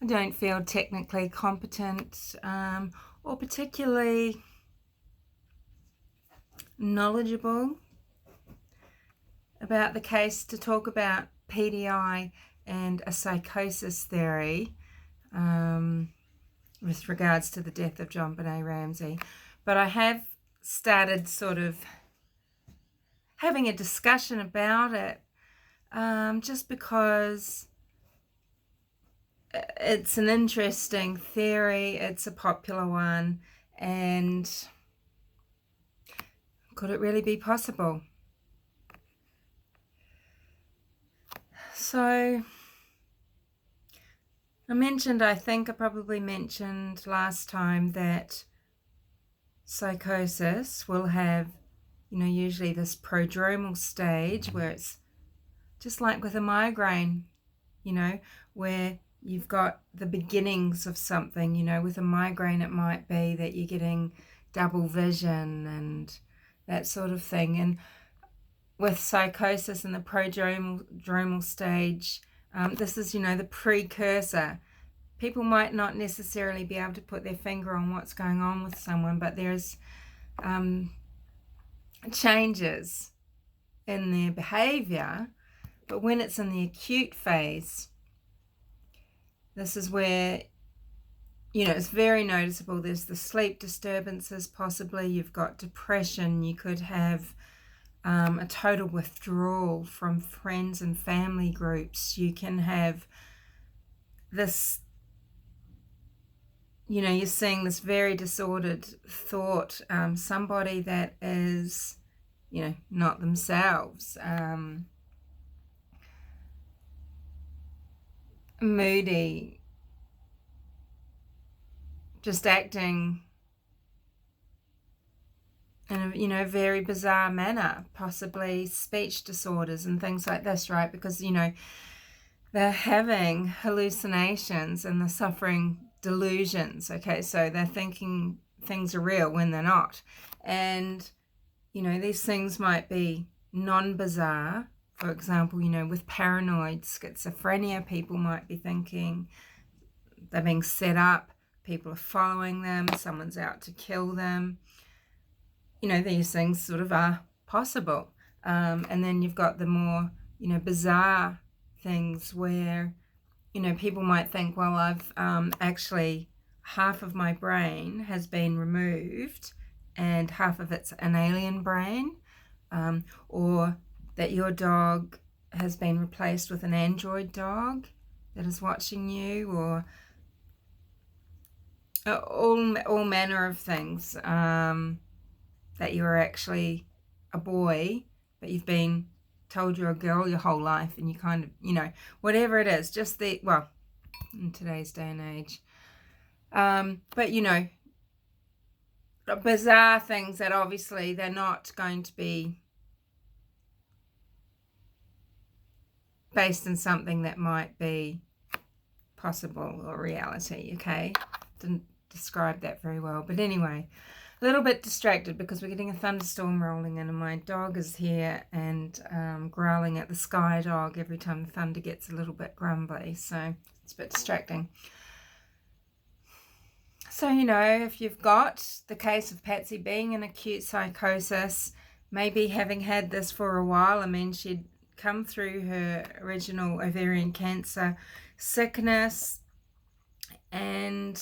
I don't feel technically competent or particularly knowledgeable about the case to talk about PDI and a psychosis theory with regards to the death of JonBenet Ramsey. But I have started sort of having a discussion about it just because it's an interesting theory, it's a popular one, and could it really be possible? So I think I probably mentioned last time that psychosis will have, usually this prodromal stage where it's just like with a migraine, where you've got the beginnings of something. With a migraine it might be that you're getting double vision and that sort of thing. And with psychosis in the prodromal stage, this is, the precursor. People might not necessarily be able to put their finger on what's going on with someone, but there's changes in their behavior. But when it's in the acute phase, this is where, it's very noticeable. There's the sleep disturbances, possibly. You've got depression. You could have a total withdrawal from friends and family groups. You can have this, you're seeing this very disordered thought, somebody that is, not themselves, moody, just acting in a very bizarre manner, possibly speech disorders and things like this, right? Because, they're having hallucinations and they're suffering delusions, okay? So they're thinking things are real when they're not. And, these things might be non-bizarre. For example, with paranoid schizophrenia, people might be thinking they're being set up, people are following them, someone's out to kill them. These things sort of are possible. And then you've got the more, bizarre things where, people might think, well, I've actually, half of my brain has been removed and half of it's an alien brain, or that your dog has been replaced with an android dog that is watching you, or all manner of things, that you are actually a boy, but you've been told you're a girl your whole life, and you kind of, whatever it is, just in today's day and age. But, bizarre things that obviously they're not going to be based in something that might be possible or reality, okay? Didn't describe that very well. But anyway, a little bit distracted because we're getting a thunderstorm rolling in and my dog is here and growling at the sky dog every time the thunder gets a little bit grumbly. So it's a bit distracting. So, if you've got the case of Patsy being in acute psychosis, maybe having had this for a while, I mean, she'd come through her original ovarian cancer sickness, and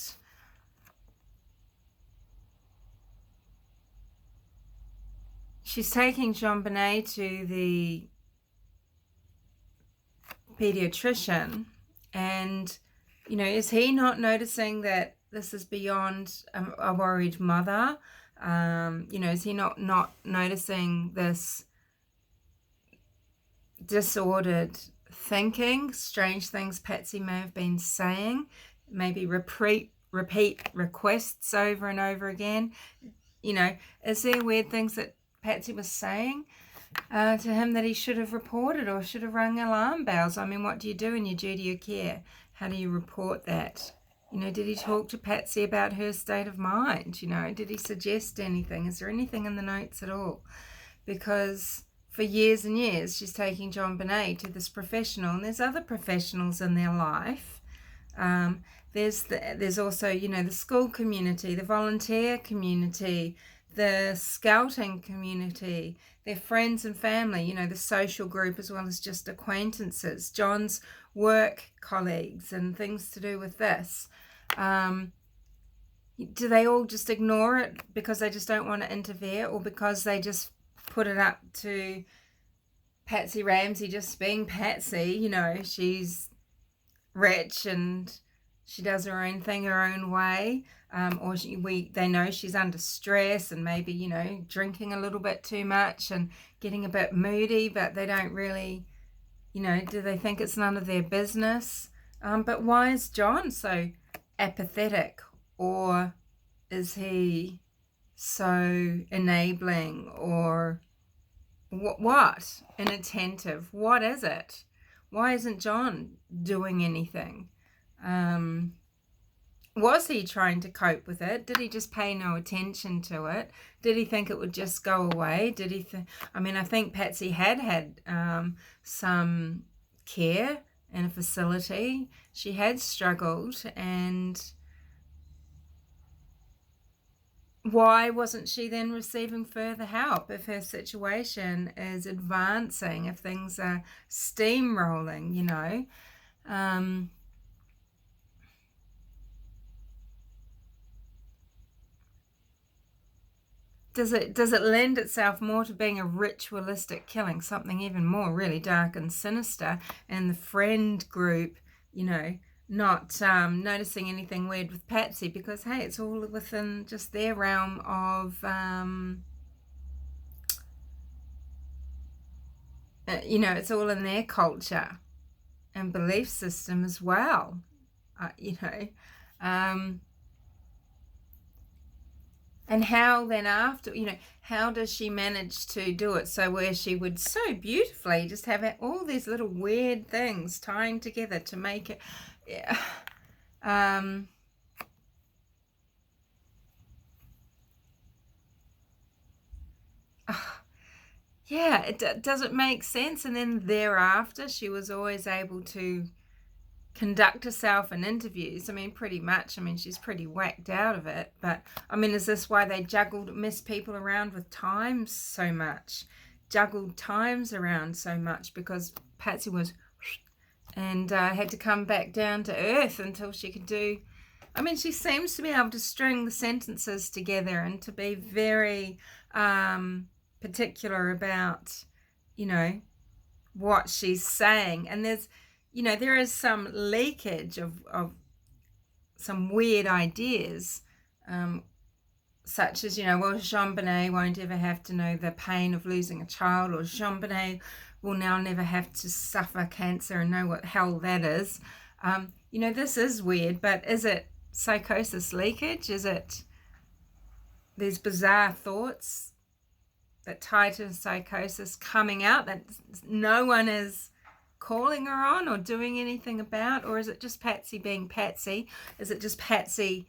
she's taking JonBenet to the pediatrician, and is he not noticing that this is beyond a worried mother? Is he not noticing this disordered thinking, strange things Patsy may have been saying, maybe repeat requests over and over again? Is there weird things that Patsy was saying to him that he should have reported or should have rung alarm bells? I mean, what do you do in your duty of care? How do you report that? Did he talk to Patsy about her state of mind? Did he suggest anything? Is there anything in the notes at all? Because for years and years, she's taking JonBenet to this professional, and there's other professionals in their life There's also, the school community, the volunteer community, the scouting community, their friends and family, the social group, as well as just acquaintances, John's work colleagues and things to do with this. Do they all just ignore it because they just don't want to interfere, or because they just put it up to Patsy Ramsey just being Patsy? She's rich and she does her own thing her own way, or they know she's under stress and maybe drinking a little bit too much and getting a bit moody, but they don't really, do they think it's none of their business? But why is John so apathetic, or is he so enabling, or what inattentive? What is it? Why isn't John doing anything? Was he trying to cope with it? Did he just pay no attention to it? Did he think it would just go away? Did he I think Patsy had some care in a facility. She had struggled, and why wasn't she then receiving further help if her situation is advancing, if things are steamrolling, Does it lend itself more to being a ritualistic killing, something even more really dark and sinister, and the friend group, not noticing anything weird with Patsy because, hey, it's all within just their realm of, it's all in their culture and belief system as well, and how then after, how does she manage to do it so where she would so beautifully just have all these little weird things tying together to make it, does it make sense? And then thereafter, she was always able to conduct herself in interviews. Pretty much. She's pretty whacked out of it. But, is this why they messed people around with times so much? Juggled times around so much because Patsy was... and had to come back down to earth until she could do... she seems to be able to string the sentences together and to be very particular about, what she's saying. And there's... there is some leakage of some weird ideas, such as, JonBenet won't ever have to know the pain of losing a child, or JonBenet will now never have to suffer cancer and know what hell that is. This is weird, but is it psychosis leakage? Is it these bizarre thoughts that tie to psychosis coming out that no one is calling her on or doing anything about? Or is it just Patsy being Patsy? Is it just Patsy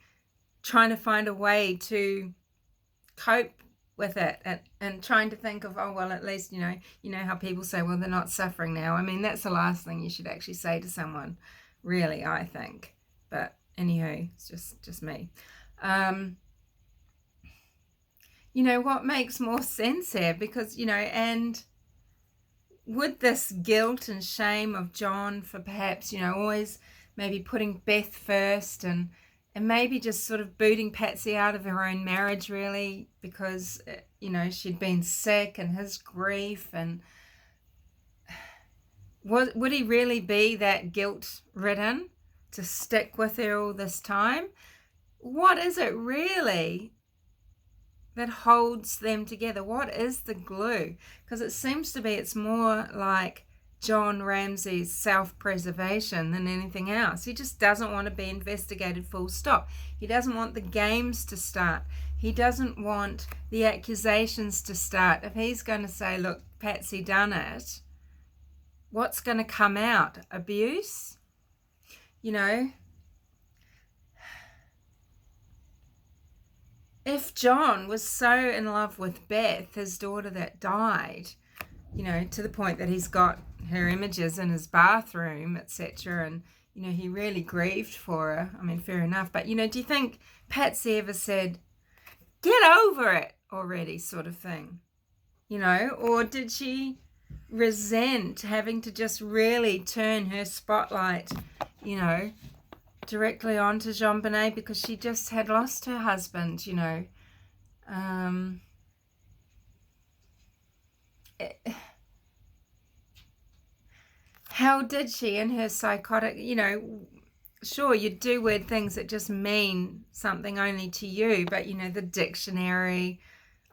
trying to find a way to cope with it and trying to think of, oh, well, at least, how people say, well, they're not suffering now. That's the last thing you should actually say to someone, really, I think. But anywho, it's just me. What makes more sense here? Because, and would this guilt and shame of John for perhaps, always maybe putting Beth first and maybe just sort of booting Patsy out of her own marriage, really, because, she'd been sick, and his grief, and would he really be that guilt-ridden to stick with her all this time? What is it really that holds them together? What is the glue? Because it seems to be it's more like John Ramsey's self-preservation than anything else. He just doesn't want to be investigated, full stop. He doesn't want the games to start. He doesn't want the accusations to start. If he's going to say, look, Patsy done it, what's going to come out? Abuse? If John was so in love with Beth, his daughter that died, to the point that he's got her images in his bathroom, etc., and, you know, he really grieved for her. I mean, fair enough. But, you know, do you think Patsy ever said, get over it already, sort of thing? You know, or did she resent having to just really turn her spotlight, you know, directly onto JonBenet because she just had lost her husband, you know? How did she in her psychotic, you know, sure, you do weird things that just mean something only to you, but, you know, the dictionary,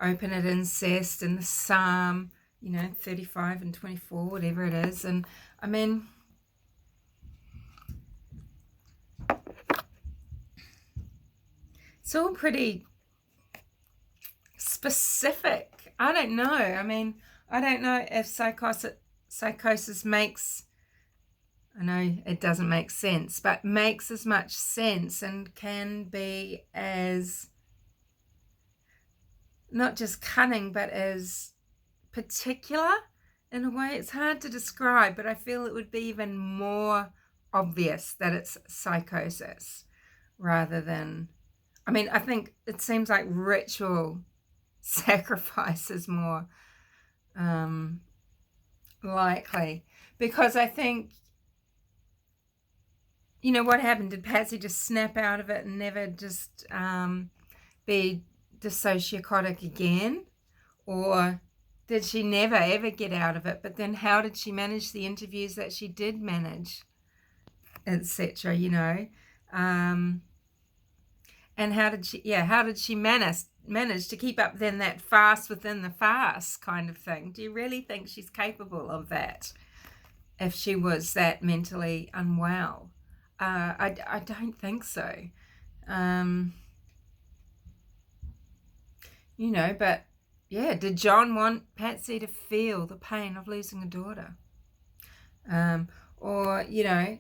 open at incest, and the Psalm, you know, 35 and 24, whatever it is. And, I mean, it's all pretty specific. I don't know. I mean, I don't know if psychosis makes... I know it doesn't make sense, but makes as much sense and can be as not just cunning, but as particular in a way. It's hard to describe, but I feel it would be even more obvious that it's psychosis rather than... I mean, I think it seems like ritual sacrifice is more likely, because I think, you know, what happened? Did Patsy just snap out of it and never just be dissociotic again? Or did she never ever get out of it? But then how did she manage the interviews that she did manage, etc., you know? And how did she manage to keep up then that fast within the fast kind of thing? Do you really think she's capable of that if she was that mentally unwell? I don't think so. You know, but yeah, did John want Patsy to feel the pain of losing a daughter? Or, you know,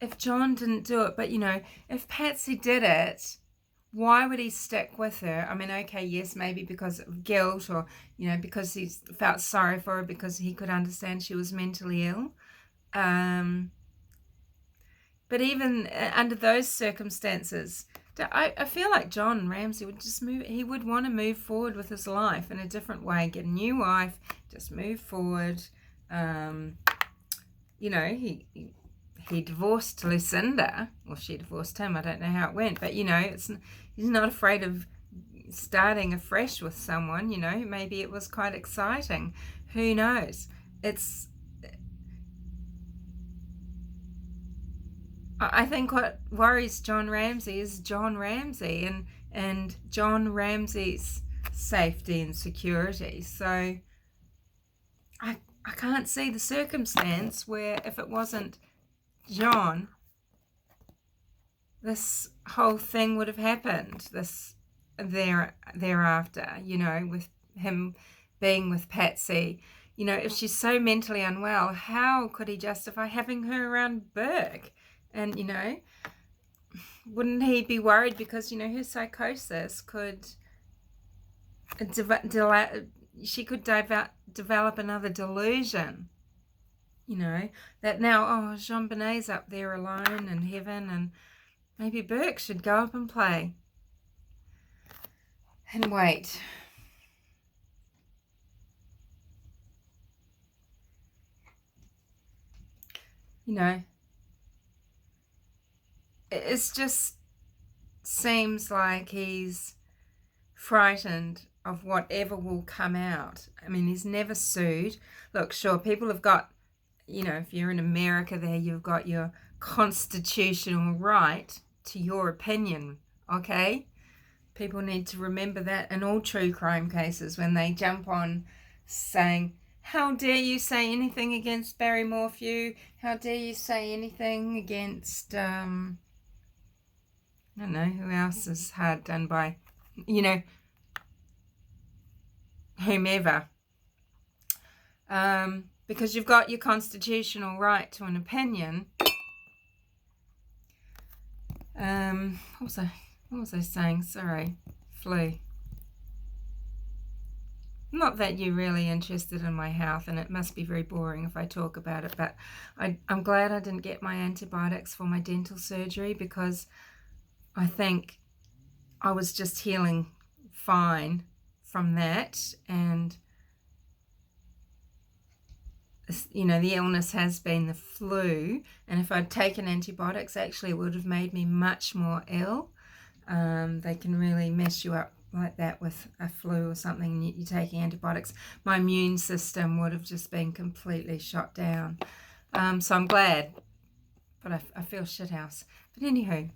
if John didn't do it, but, you know, if Patsy did it, why would he stick with her? I mean, okay, yes, maybe because of guilt, or, you know, because he felt sorry for her because he could understand she was mentally ill. But even under those circumstances, I feel like John Ramsey would just move. He would want to move forward with his life in a different way, get a new wife, just move forward. You know, he divorced Lucinda, or she divorced him. I don't know how it went, but, you know, he's not afraid of starting afresh with someone. You know, maybe it was quite exciting. Who knows? I think what worries John Ramsey is John Ramsey and John Ramsey's safety and security. So I can't see the circumstance where, if it wasn't John, this whole thing would have happened thereafter, you know, with him being with Patsy. You know, if she's so mentally unwell, how could he justify having her around Burke? And, you know, wouldn't he be worried because, you know, her psychosis could develop another delusion, you know, that now, oh, JonBenet's up there alone in heaven, and maybe Burke should go up and play and wait. You know, it just seems like he's frightened of whatever will come out. I mean, he's never sued. Look, sure, people have got, you know, if you're in America there, you've got your constitutional right to your opinion, okay? People need to remember that in all true crime cases when they jump on saying, how dare you say anything against Barry Morphew? How dare you say anything against, I don't know, who else is hard done by, you know, whomever. Because you've got your constitutional right to an opinion. What was I saying? Sorry, flu. Not that you're really interested in my health, and it must be very boring if I talk about it, but I'm glad I didn't get my antibiotics for my dental surgery, because I think I was just healing fine from that. And, you know, the illness has been the flu, and if I'd taken antibiotics, actually it would have made me much more ill. They can really mess you up like that with a flu or something. You're taking antibiotics. My immune system would have just been completely shot down. So I'm glad, but I feel shithouse. But anywho,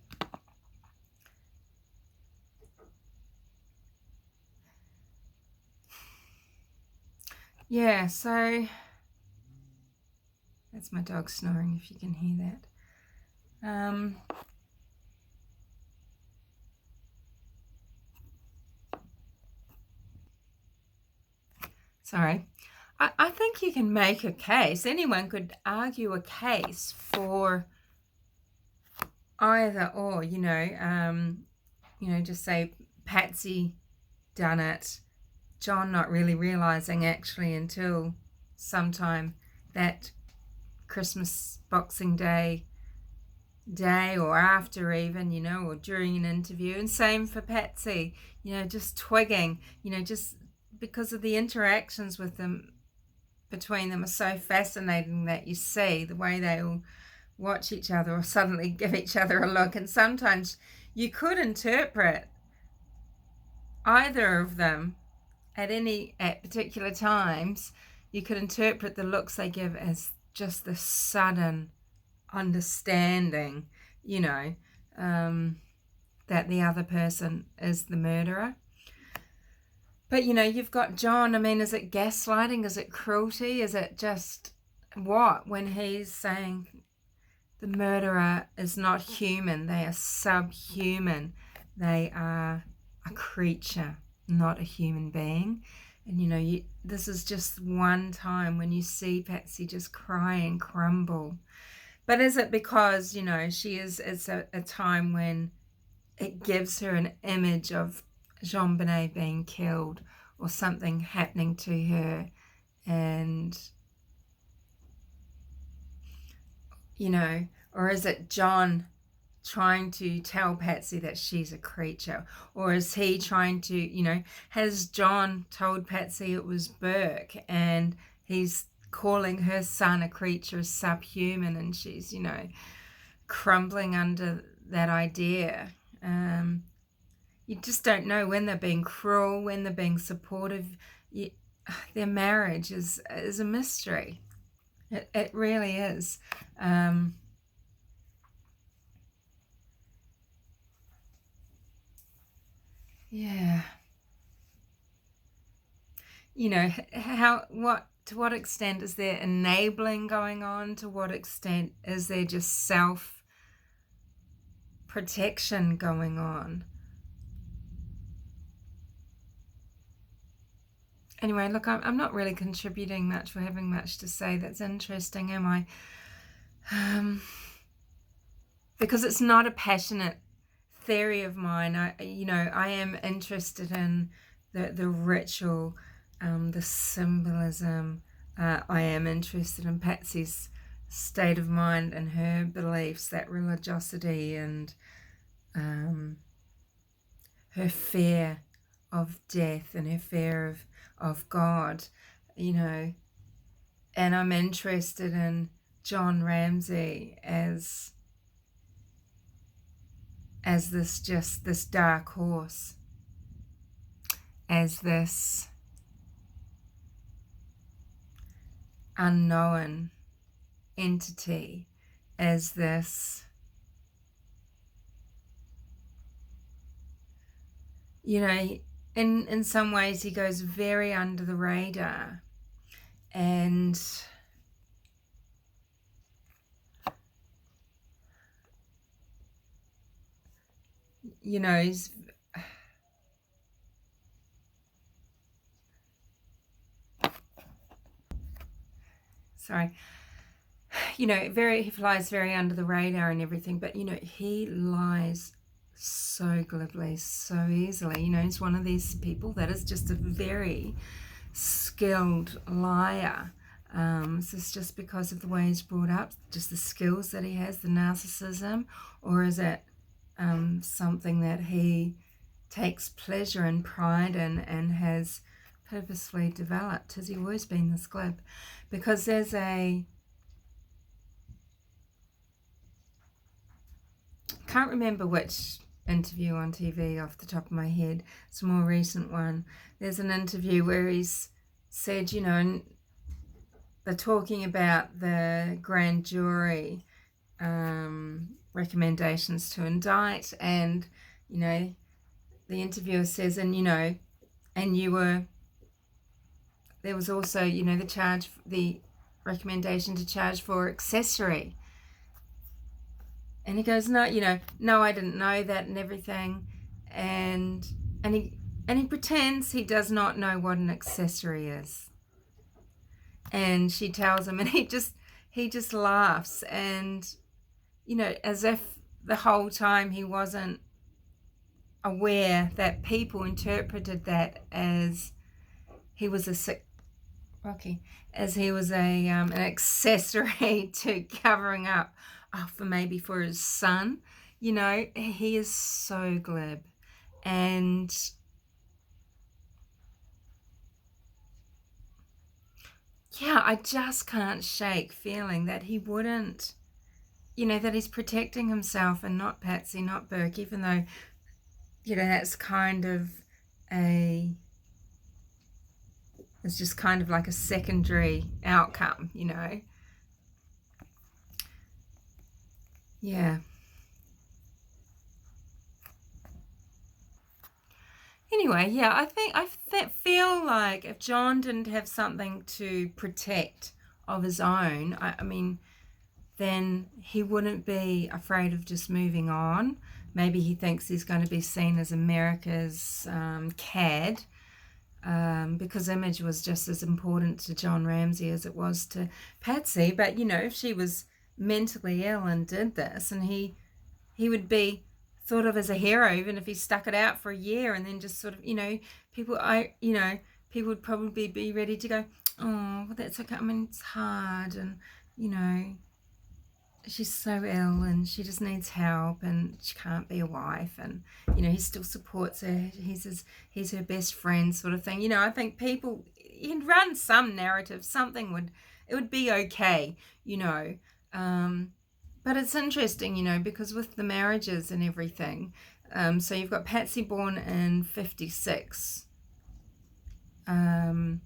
yeah, so that's my dog snoring, if you can hear that. Sorry. I think you can make a case. Anyone could argue a case for either or, you know, just say Patsy done it, John not really realizing actually until sometime that Christmas Boxing Day or after even, you know, or during an interview. And same for Patsy, you know, just twigging, you know, just because of the interactions with them, between them, are so fascinating, that you see the way they all watch each other or suddenly give each other a look. And sometimes you could interpret either of them at particular times. You could interpret the looks they give as just the sudden understanding, you know, that the other person is the murderer. But, you know, you've got John. I mean, is it gaslighting? Is it cruelty? Is it just what? When he's saying the murderer is not human, they are subhuman, they are a creature, not a human being. And, you know, this is just one time when you see Patsy just cry and crumble. But is it because, you know, it's a time when it gives her an image of JonBenet being killed or something happening to her, and, you know, or is it John trying to tell Patsy that she's a creature? Or is he trying to, you know, has John told Patsy it was Burke and he's calling her son a creature, subhuman, and she's, you know, crumbling under that idea? You just don't know when they're being cruel, when they're being supportive. Their marriage is a mystery. It really is. Yeah. You know, to what extent is there enabling going on? To what extent is there just self-protection going on? Anyway, look, I'm not really contributing much or having much to say that's interesting, am I? Because it's not a passionate theory of mine. I am interested in the ritual, the symbolism. I am interested in Patsy's state of mind and her beliefs, that religiosity, and her fear of death and her fear of God, you know. And I'm interested in John Ramsey as this dark horse, as this unknown entity, as this, you know, in some ways he goes very under the radar, and you know, he's sorry, you know, he flies very under the radar and everything, but, you know, he lies so glibly, so easily. You know, he's one of these people that is just a very skilled liar? Is this just because of the way he's brought up, just the skills that he has, the narcissism, or is it something that he takes pleasure and pride in and has purposefully developed? Has he always been this glib? Because there's a, can't remember which interview on TV off the top of my head, it's a more recent one. There's an interview where he's said, you know, they're talking about the grand jury recommendations to indict, and, you know, the interviewer says, and, you know, and you were, there was also, you know, the recommendation to charge for accessory. And he goes, no, you know, no, I didn't know that and everything. And he pretends he does not know what an accessory is. And she tells him, and he just laughs, and, you know, as if the whole time he wasn't aware that people interpreted that as he was an accessory to covering up for his son. You know, he is so glib. And yeah, I just can't shake feeling that he wouldn't, you know, that he's protecting himself and not Patsy, not Burke, even though, you know, that's kind of it's just kind of like a secondary outcome, you know. Yeah. Anyway, yeah, I feel like if John didn't have something to protect of his own, I mean, then he wouldn't be afraid of just moving on. Maybe he thinks he's going to be seen as America's cad, because image was just as important to John Ramsey as it was to Patsy. But, you know, if she was mentally ill and did this, and he would be thought of as a hero, even if he stuck it out for a year and then just sort of, you know, people would probably be ready to go, oh, well, that's okay. I mean, it's hard, and, you know, she's so ill and she just needs help and she can't be a wife, and, you know, he still supports her. He's her best friend, sort of thing. You know, I think people, you'd run some narrative, it would be okay, you know. But it's interesting, you know, because with the marriages and everything, so you've got Patsy born in 56, and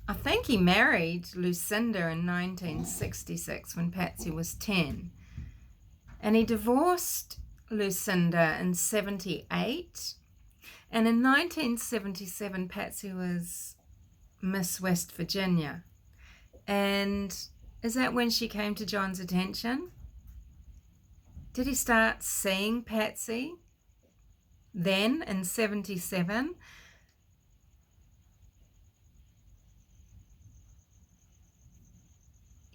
I think he married Lucinda in 1966 when Patsy was 10, and he divorced Lucinda in 78, and in 1977 Patsy was Miss West Virginia. And is that when she came to John's attention? Did he start seeing Patsy then in 77?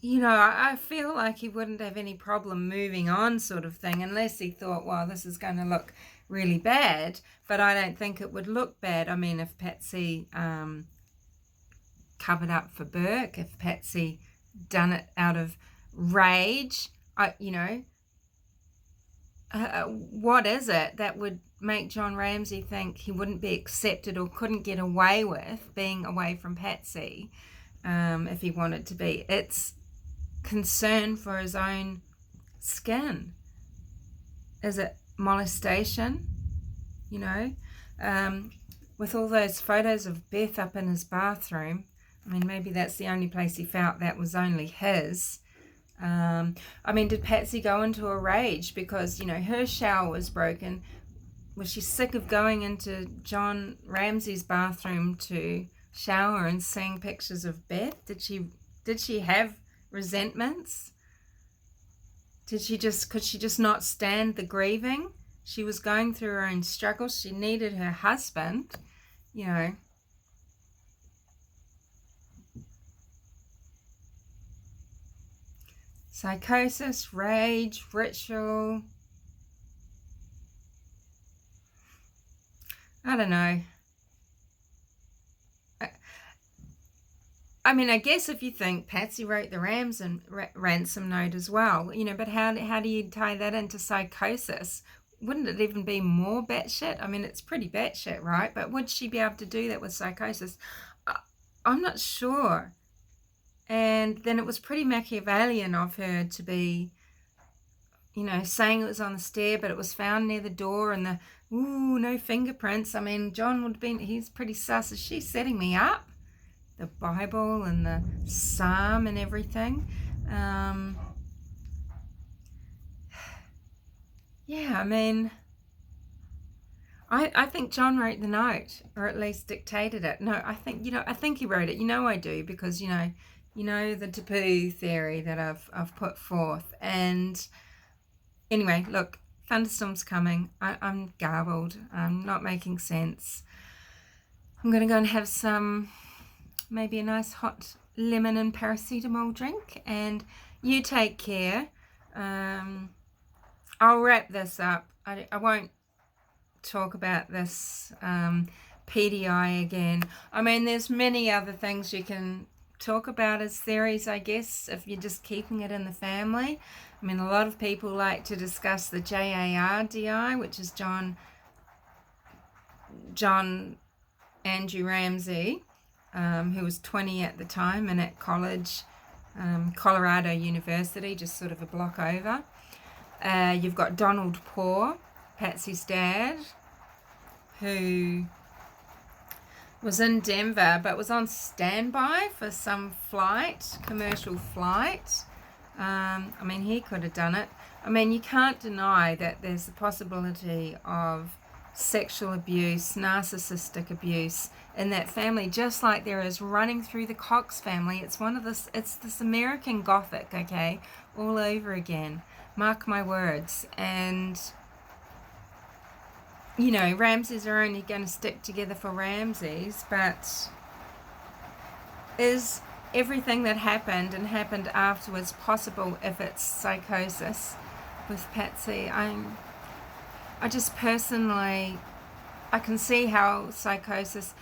You know, I feel like he wouldn't have any problem moving on, sort of thing, unless he thought, well, this is going to look really bad. But I don't think it would look bad. I mean, if Patsy covered up for Burke, if Patsy done it out of rage, what is it that would make John Ramsey think he wouldn't be accepted or couldn't get away with being away from Patsy if he wanted to be? It's concern for his own skin. Is it molestation? You know, with all those photos of Beth up in his bathroom, I mean, maybe that's the only place he felt that was only his. I mean, did Patsy go into a rage because, you know, her shower was broken? Was she sick of going into John Ramsey's bathroom to shower and seeing pictures of Beth? Did she have resentments? Could she just not stand the grieving? She was going through her own struggles. She needed her husband, you know. Psychosis, rage, ritual. I don't know. I mean, I guess if you think Patsy wrote the ransom note as well, but how do you tie that into psychosis? Wouldn't it even be more batshit? I mean, it's pretty batshit, right? But would she be able to do that with psychosis? I'm not sure. And then it was pretty Machiavellian of her to be, saying it was on the stair, but it was found near the door, and no fingerprints. I mean, John would have been, he's pretty sus. Is she setting me up? The Bible and the Psalm and everything. Yeah, I mean, I think John wrote the note, or at least dictated it. No, I think he wrote it. I do, because the taboo theory that I've put forth. And anyway, look, thunderstorm's coming. I'm garbled. I'm not making sense. I'm gonna go and have maybe a nice hot lemon and paracetamol drink, and you take care. I'll wrap this up. I won't talk about this PDI again. I mean, there's many other things you can talk about as theories, I guess, if you're just keeping it in the family. I mean, a lot of people like to discuss the JARDI, which is John Andrew Ramsey, who was 20 at the time and at college, Colorado University, just sort of a block over. You've got Donald Poor, Patsy's dad, who was in Denver but was on standby for some commercial flight. I mean, he could have done it. I mean, you can't deny that there's the possibility of sexual abuse, narcissistic abuse in that family, just like there is running through the Cox family. It's this American Gothic, okay, all over again. Mark my words. And Ramseys are only going to stick together for Ramseys, but is everything that happened afterwards possible if it's psychosis with Patsy? I just personally, I can see how psychosis,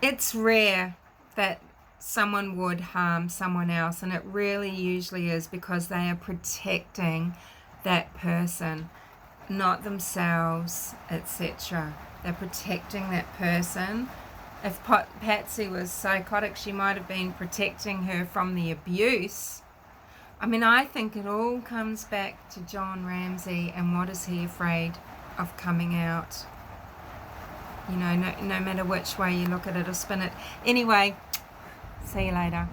it's rare that someone would harm someone else, and it really usually is because they are protecting that person, not themselves, etc. They're protecting that person. If Patsy was psychotic, she might have been protecting her from the abuse. I mean, I think it all comes back to John Ramsey and what is he afraid of coming out. No matter which way you look at it or spin it. Anyway, see you later.